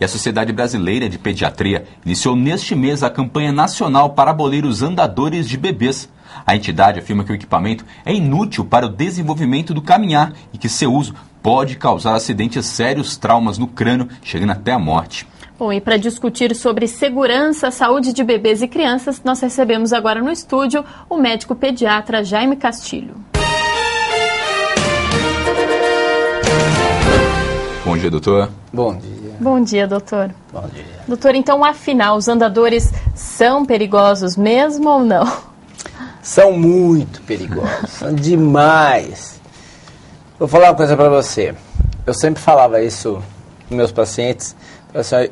E a Sociedade Brasileira de Pediatria iniciou neste mês a campanha nacional para abolir os andadores de bebês. A entidade afirma que o equipamento é inútil para o desenvolvimento do caminhar e que seu uso pode causar acidentes sérios, traumas no crânio, chegando até a morte. Bom, e para discutir sobre segurança, saúde de bebês e crianças, nós recebemos agora no estúdio o médico pediatra Jaime Castilho. Bom dia, doutor. Bom dia. Bom dia, doutor. Bom dia. Doutor, então, afinal, os andadores são perigosos mesmo ou não? São muito perigosos, são demais. Vou falar uma coisa para você. Eu sempre falava isso com meus pacientes.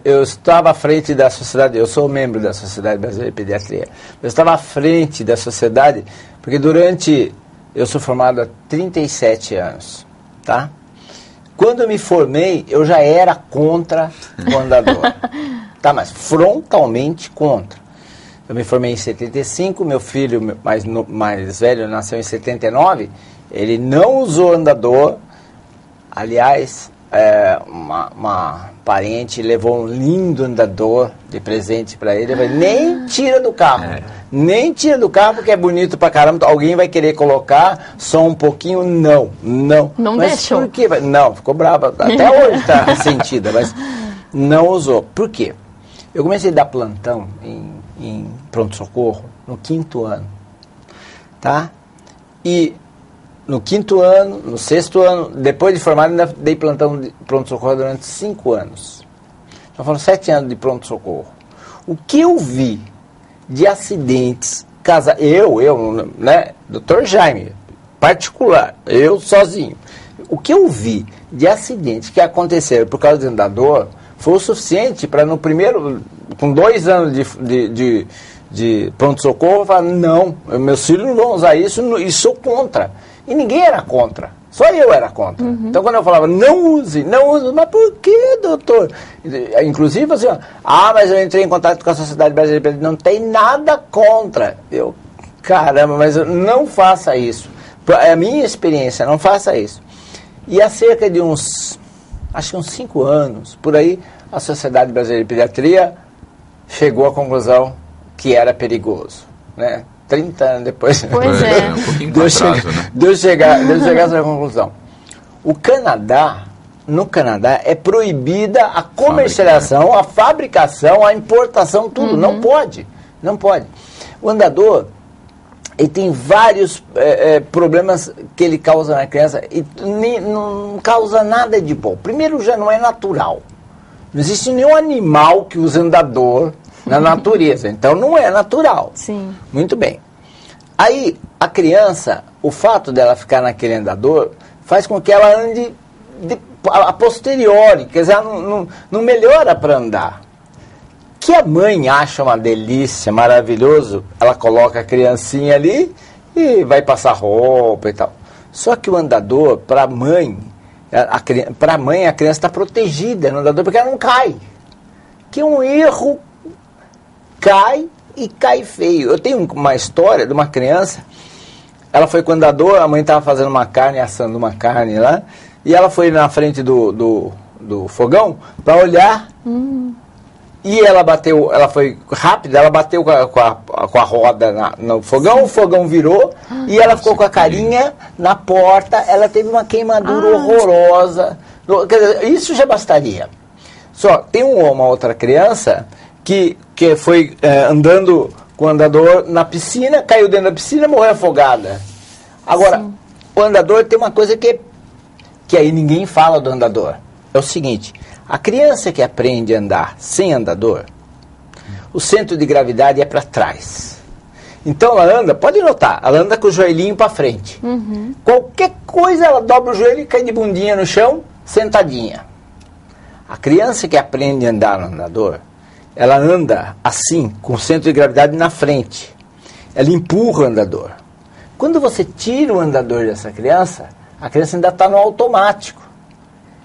Eu estava à frente da sociedade, eu sou membro da Sociedade Brasileira de Pediatria. Eu estava à frente da sociedade porque eu sou formado há 37 anos, tá? Quando eu me formei, eu já era contra o andador, tá? Mas frontalmente contra. Eu me formei em 75, meu filho mais velho nasceu em 79, ele não usou andador. Aliás, uma parente levou um lindo andador de presente para ele. Eu falei, nem tira do carro, nem tira do carro porque é bonito pra caramba, alguém vai querer colocar só um pouquinho. Não mas deixou. Por quê? Não, ficou brava, até hoje está ressentida, mas não usou. Por quê? Eu comecei a dar plantão em pronto-socorro no 5º ano, tá? E no 5º ano, no 6º ano, depois de formado, ainda dei plantão de pronto-socorro durante 5 anos. Então foram 7 anos de pronto-socorro. O que eu vi de acidentes, né, Dr. Jaime, particular, eu sozinho, o que eu vi de acidentes que aconteceram por causa do andador foi o suficiente para no primeiro, com 2 anos de pronto-socorro, eu falar, não, meus filhos não vão usar isso e sou contra. E ninguém era contra, só eu era contra. Então quando eu falava, não use, mas por que, doutor? Inclusive assim, mas eu entrei em contato com a Sociedade Brasileira, não tem nada contra. Eu, caramba, mas não faça isso. É a minha experiência, não faça isso. E há cerca de uns 5 anos, por aí, a Sociedade Brasileira de Pediatria chegou à conclusão que era perigoso, né? 30 anos depois, pois é. Deu chegar a essa conclusão. No Canadá é proibida a comercialização, a fabricação, a importação, tudo. Não pode. O andador, ele tem vários problemas que ele causa na criança e não causa nada de bom. Primeiro, já não é natural. Não existe nenhum animal que use andador na natureza, então não é natural. Sim. Muito bem. Aí, a criança, o fato dela ficar naquele andador, faz com que ela ande a posteriori, quer dizer, ela não melhora para andar. Que a mãe acha uma delícia, maravilhoso, ela coloca a criancinha ali e vai passar roupa e tal. Só que o andador, para a mãe, a criança está protegida no andador porque ela não cai. Que um erro, cai e cai feio. Eu tenho uma história de uma criança, ela foi com o andador, a mãe estava fazendo uma carne, assando uma carne lá, e ela foi na frente do fogão para olhar, e ela foi rápida, ela bateu com a roda no fogão, o fogão virou, e ela ficou com a carinha na porta, ela teve uma queimadura horrorosa. Quer dizer, isso já bastaria. Só tem uma outra criança que foi andando com o andador na piscina, caiu dentro da piscina e morreu afogada. Agora, sim, o andador tem uma coisa que aí ninguém fala do andador. É o seguinte, a criança que aprende a andar sem andador, o centro de gravidade é para trás. Então ela anda, pode notar, ela anda com o joelhinho para frente. Qualquer coisa ela dobra o joelho e cai de bundinha no chão, sentadinha. A criança que aprende a andar no andador, ela anda assim, com o centro de gravidade na frente. Ela empurra o andador. Quando você tira o andador dessa criança, a criança ainda está no automático.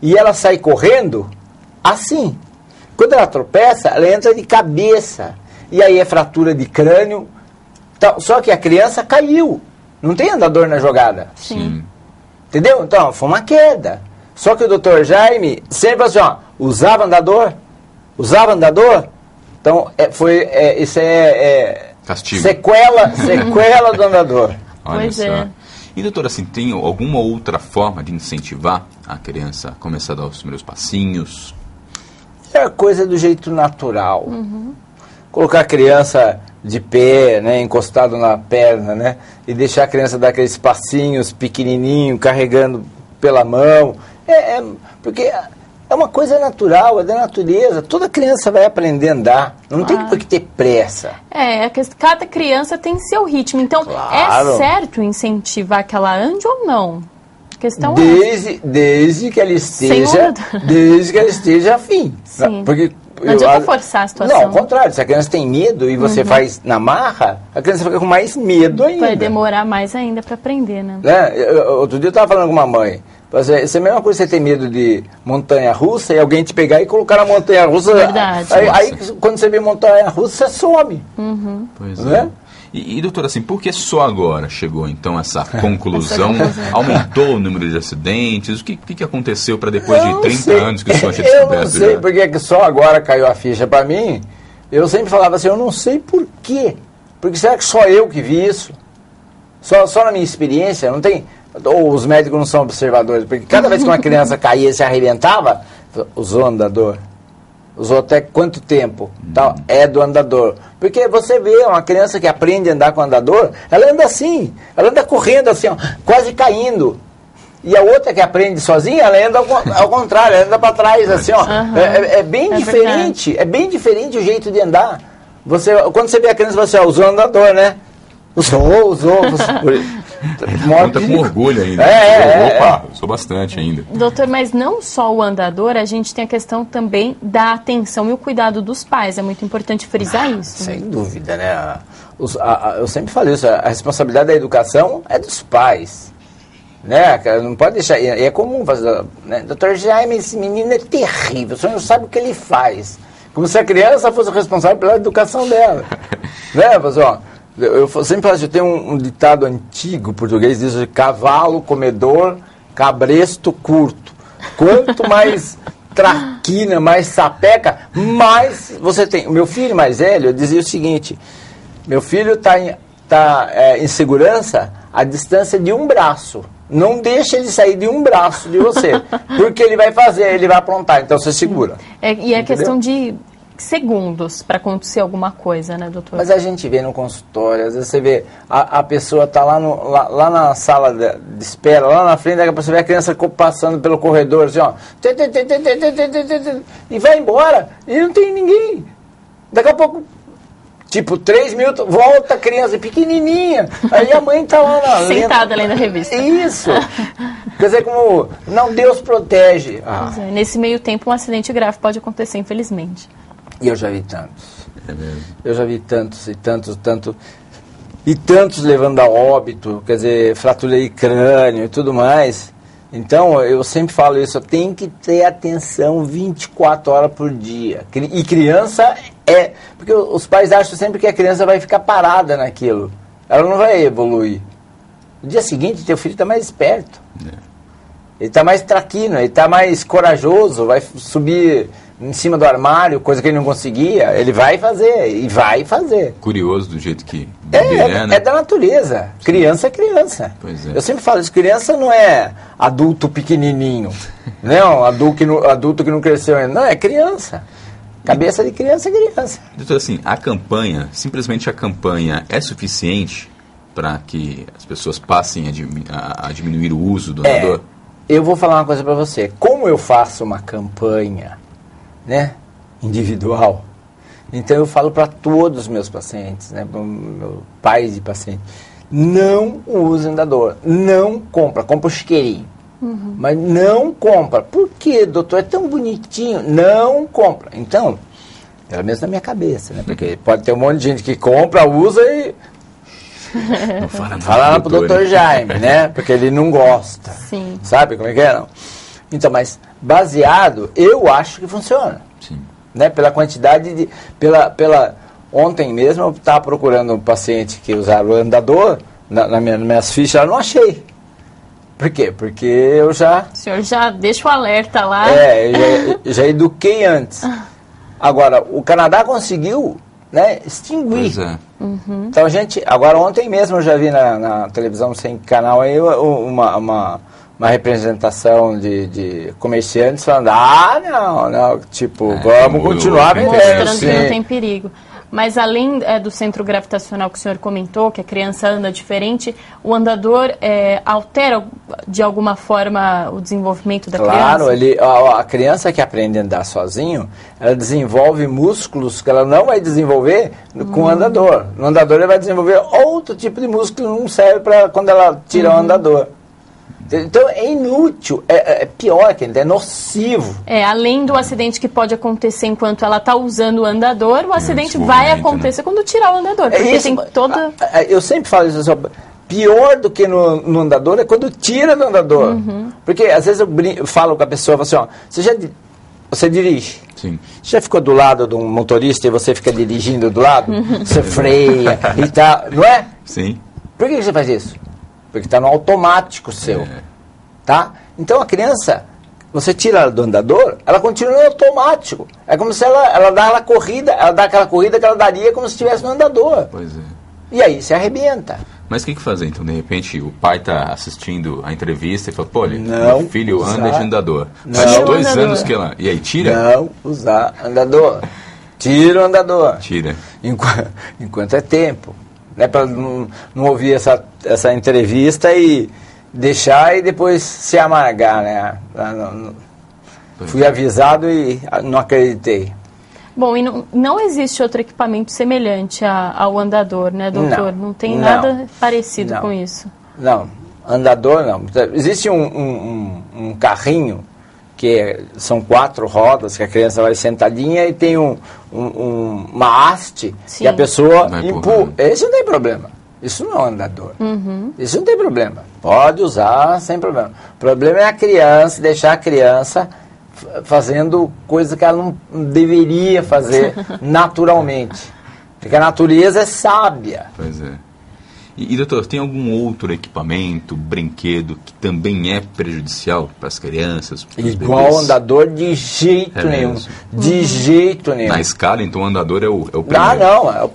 E ela sai correndo assim. Quando ela tropeça, ela entra de cabeça. E aí é fratura de crânio. Só que a criança caiu. Não tem andador na jogada. Sim. Entendeu? Então, foi uma queda. Só que o Dr. Jaime sempre assim, usava andador? Usava andador? Então, isso é castigo. Sequela do andador. Olha Pois só. é. E, doutora, assim, tem alguma outra forma de incentivar a criança a começar a dar os primeiros passinhos? É a coisa do jeito natural. Colocar a criança de pé, né, encostado na perna, né, e deixar a criança dar aqueles passinhos pequenininho, carregando pela mão. Porque é uma coisa natural, é da natureza. Toda criança vai aprender a andar. Não tem por que ter pressa. Cada criança tem seu ritmo. Então, Claro. é certo incentivar que ela ande ou não? A questão Desde que ela esteja, Sem desde que ela esteja afim. Sim. Porque Não adianta forçar a situação. Não, ao contrário. Se a criança tem medo e você faz na marra, a criança fica com mais medo ainda. Vai demorar mais ainda para aprender, né? Outro dia eu estava falando com uma mãe. Isso é a mesma coisa que você ter medo de montanha-russa e alguém te pegar e colocar na montanha-russa. Verdade. Aí quando você vê montanha-russa, você some. Pois Né? E, doutora, assim, por que só agora chegou, então, essa conclusão? Aumentou o número de acidentes? O que aconteceu para depois de 30 anos que o senhor tinha descoberto? Eu não sei porque é que só agora caiu a ficha para mim. Eu sempre falava assim, eu não sei por quê. Porque será que só eu que vi isso? Só na minha experiência, não tem... Ou os médicos não são observadores, porque cada vez que uma criança caía e se arrebentava, usou andador. Usou até quanto tempo? Tal, é do andador. Porque você vê uma criança que aprende a andar com andador, ela anda assim, ela anda correndo assim, ó, quase caindo. E a outra que aprende sozinha, ela anda ao contrário, ela anda para trás, assim, ó. É bem diferente, verdade. é bem diferente o jeito de andar. Quando você vê a criança, você usou andador, né? Usou. Conta com orgulho ainda. Opa, sou bastante ainda. Doutor, mas não só o andador, a gente tem a questão também da atenção e o cuidado dos pais. É muito importante frisar isso. Sem dúvida, né? Eu sempre falei isso, a responsabilidade da educação é dos pais. Né? Não pode deixar, é comum fazer, né? Doutor Jaime, esse menino é terrível, o senhor não sabe o que ele faz. Como se a criança fosse responsável pela educação dela. Né, pessoal? Eu sempre falo, eu tenho um ditado antigo português, diz cavalo, comedor, cabresto, curto. Quanto mais traquina, mais sapeca, mais você tem. O meu filho mais velho dizia o seguinte, meu filho está em segurança à distância de um braço. Não deixa ele sair de um braço de você, porque ele vai fazer, ele vai aprontar, então você segura. E é questão de segundos para acontecer alguma coisa, né, doutor? Mas a gente vê no consultório, às vezes você vê, a pessoa está lá na sala de espera, lá na frente, daqui a pouco você vê a criança passando pelo corredor, assim, ó, e vai embora, e não tem ninguém. Daqui a pouco, tipo, 3 minutos, volta a criança pequenininha, aí a mãe está lá sentada lendo a revista. Isso. Quer dizer, como, não, Deus protege. Pois é, nesse meio tempo, um acidente grave pode acontecer, infelizmente. E eu já vi tantos. É mesmo. Eu já vi tantos e tantos levando a óbito, quer dizer, fratura de crânio e tudo mais. Então, eu sempre falo isso, tem que ter atenção 24 horas por dia. E criança porque os pais acham sempre que a criança vai ficar parada naquilo. Ela não vai evoluir. No dia seguinte, teu filho está mais esperto. Ele está mais traquino, ele está mais corajoso, vai subir em cima do armário, coisa que ele não conseguia, ele vai fazer, e vai fazer. Curioso do jeito que né? É da natureza. Criança é criança. Pois é. Eu sempre falo isso, criança não é adulto pequenininho, não, adulto que não cresceu ainda. Não, é criança. Cabeça de criança é criança. Doutor, assim, simplesmente a campanha é suficiente para que as pessoas passem a diminuir o uso do andador? Eu vou falar uma coisa para você. Como eu faço uma campanha, né, individual, então eu falo para todos os meus pacientes, né, para meus pais de pacientes, não use andador, não compra o chiqueirinho, mas não compra. Por quê, doutor? É tão bonitinho, não compra. Então, pelo menos na minha cabeça, né, porque pode ter um monte de gente que compra, usa e Não fala lá pro doutor Jaime, né? Porque ele não gosta. Sim. Sabe como é que é? Não? Então, baseado, eu acho que funciona. Sim. Né? Pela quantidade de... Ontem mesmo eu estava procurando um paciente que usava o andador, nas minhas fichas, eu não achei. Por quê? Porque eu já... O senhor já deixa o alerta lá. Já eduquei antes. Agora, o Canadá conseguiu, né, extinguir. Pois é. Então a gente, agora ontem mesmo eu já vi na televisão sem canal aí uma representação de comerciantes falando, não, tipo, vamos continuar vendendo. Mostrando que não tem perigo. Mas além do centro gravitacional que o senhor comentou, que a criança anda diferente, o andador altera de alguma forma o desenvolvimento da criança? Claro, a criança que aprende a andar sozinho, ela desenvolve músculos que ela não vai desenvolver com o andador. No andador ele vai desenvolver outro tipo de músculo que não serve para quando ela tira o andador. Então é inútil, é pior que é nocivo. Além do acidente que pode acontecer enquanto ela está usando o andador, o acidente vai acontecer quando tirar o andador. Porque tem toda... Eu sempre falo isso, pior do que no andador é quando tira do andador. Porque às vezes eu falo com a pessoa, assim, ó, você dirige. Sim. Você já ficou do lado de um motorista e você fica dirigindo do lado? Você freia e tal, não é? Sim. Por que você faz isso? Porque está no automático seu, tá? Então a criança, você tira ela do andador, ela continua no automático. É como se ela dá aquela corrida que ela daria como se estivesse no andador. Pois é. E aí se arrebenta. Mas o que fazer então? De repente o pai está assistindo a entrevista e fala, pô, não meu filho anda de andador. Não. Faz 2 anos que ela... E aí, tira? Não usar andador. Tira o andador. Tira. Enquanto é tempo. Né, para não ouvir essa entrevista e deixar e depois se amargar, né? Fui avisado e não acreditei. Bom, e não existe outro equipamento semelhante ao andador, né, doutor? Não tem nada parecido com isso. Não, andador não. Existe um carrinho que são 4 rodas, que a criança vai sentadinha e tem uma haste que a pessoa empurra. Esse não tem problema. Isso não é andador. Isso não tem problema. Pode usar sem problema. O problema é a criança, deixar a criança fazendo coisa que ela não deveria fazer naturalmente. Porque a natureza é sábia. Pois é. E, doutor, tem algum outro equipamento, brinquedo, que também é prejudicial para as crianças, para os igual bebês? Andador, de jeito nenhum. De jeito nenhum. Na escala, então, o andador é o primeiro? Não, é o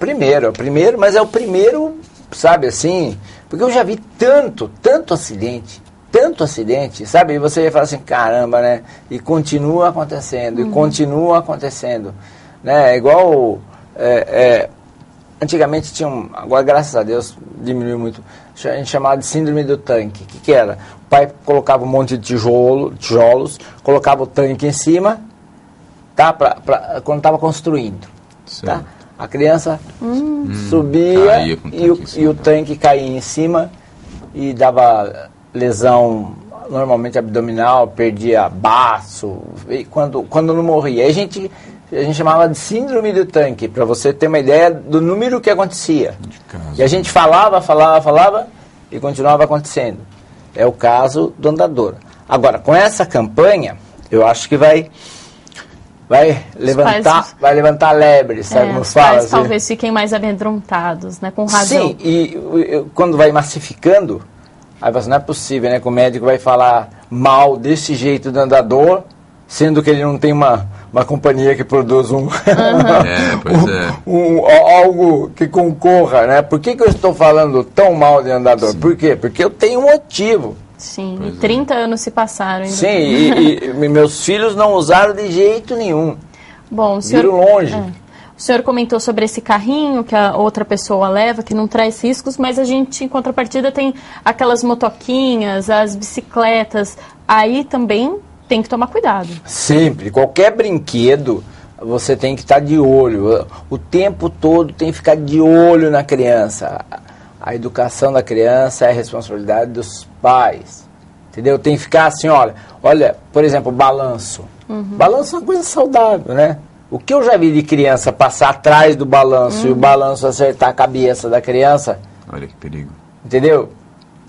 primeiro, mas é o primeiro, sabe, assim, porque eu já vi tanto acidente, sabe, e você fala assim, caramba, né, e continua acontecendo, né, igual... Antigamente tinha agora graças a Deus diminuiu muito, a gente chamava de síndrome do tanque. O que era? O pai colocava um monte de tijolos, colocava o tanque em cima, tá? Quando estava construindo. Tá? A criança subia e o tanque caía em cima e dava lesão, normalmente abdominal, perdia baço, e quando não morria. Aí a gente chamava de síndrome do tanque, para você ter uma ideia do número que acontecia. E a gente falava e continuava acontecendo. É o caso do andador. Agora, com essa campanha, eu acho que vai levantar lebre, sabe como fala? Os pais talvez fiquem mais amedrontados, né, com razão. Sim, e quando vai massificando, aí você não é possível, né, que o médico vai falar mal desse jeito do andador, sendo que ele não tem uma companhia que produz algo que concorra, né? Por que eu estou falando tão mal de andador? Sim. Por quê? Porque eu tenho um motivo. Sim, e 30 anos se passaram. Ainda. Sim, e meus filhos não usaram de jeito nenhum. Bom, o senhor... Viram longe. O senhor comentou sobre esse carrinho que a outra pessoa leva, que não traz riscos, mas a gente, em contrapartida, tem aquelas motoquinhas, as bicicletas. Aí também tem que tomar cuidado. Sempre. Qualquer brinquedo, você tem que estar de olho. O tempo todo tem que ficar de olho na criança. A educação da criança é a responsabilidade dos pais. Entendeu? Tem que ficar assim, olha, por exemplo, balanço. Balanço é uma coisa saudável, né? O que eu já vi de criança passar atrás do balanço e o balanço acertar a cabeça da criança... Olha que perigo. Entendeu?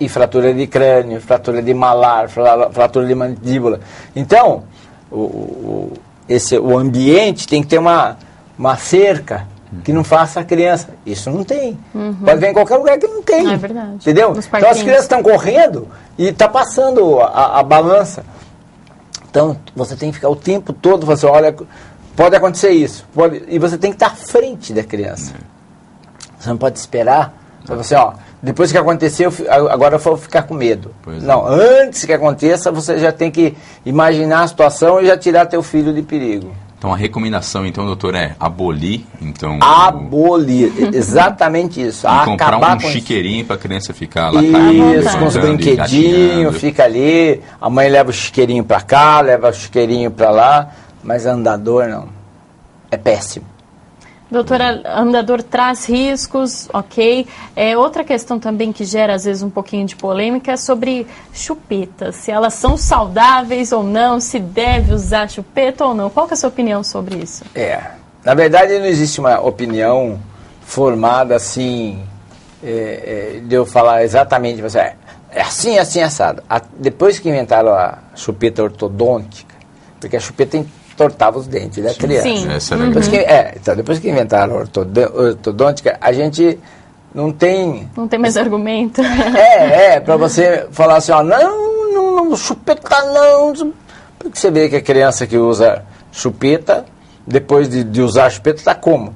E fratura de crânio, fratura de malar, fratura de mandíbula. Então, o ambiente tem que ter uma cerca que não faça a criança. Isso não tem. Pode ver em qualquer lugar que não tem. É verdade. Entendeu? Então as crianças estão correndo e está passando a balança. Então, você tem que ficar o tempo todo falando assim, olha, pode acontecer isso. E você tem que estar à frente da criança. Você não pode esperar para você, depois que aconteceu, agora eu vou ficar com medo. Não, antes que aconteça, você já tem que imaginar a situação e já tirar teu filho de perigo. Então a recomendação, doutor, é abolir, Abolir, exatamente isso. E comprar um chiqueirinho para a criança ficar lá isso, com os brinquedinhos, fica ali, a mãe leva o chiqueirinho para cá, leva o chiqueirinho para lá, mas andador não, é péssimo. Doutora, andador traz riscos, ok. Outra questão também que gera, às vezes, um pouquinho de polêmica é sobre chupetas. Se elas são saudáveis ou não, se deve usar chupeta ou não. Qual que é a sua opinião sobre isso? Na verdade, não existe uma opinião formada assim, de eu falar exatamente, é assim, assado. Depois que inventaram a chupeta ortodôntica, porque a chupeta entortava os dentes da criança. Sim. Depois que inventaram a ortodôntica, a gente não tem... Não tem mais argumento. Para você falar assim, não, chupeta não. Porque você vê que a criança que usa chupeta, depois de usar a chupeta, está como?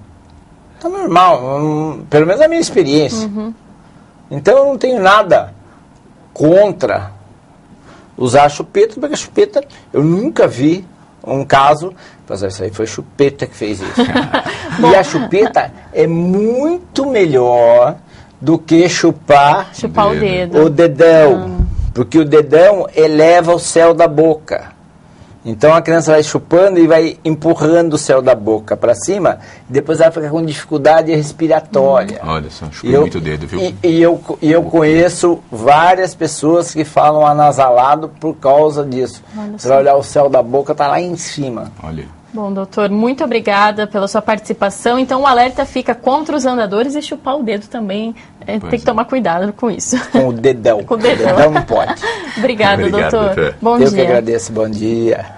Está normal, pelo menos a minha experiência. Então eu não tenho nada contra usar a chupeta, porque a chupeta, eu nunca vi um caso, isso aí foi chupeta que fez isso. E a chupeta é muito melhor do que chupar o dedo. O dedão. Porque o dedão eleva o céu da boca. Então a criança vai chupando e vai empurrando o céu da boca para cima, e depois ela fica com dificuldade respiratória. Olha só, chupei muito o dedo, viu? E eu conheço várias pessoas que falam anasalado por causa disso. Você vai olhar o céu da boca, tá lá em cima. Olha. Bom, doutor, muito obrigada pela sua participação. Então o alerta fica contra os andadores e chupar o dedo também. Tem que tomar cuidado com isso. Com o dedão. Com o dedão. O dedão não pode. Obrigada, doutor. Bom dia. Eu que agradeço. Bom dia.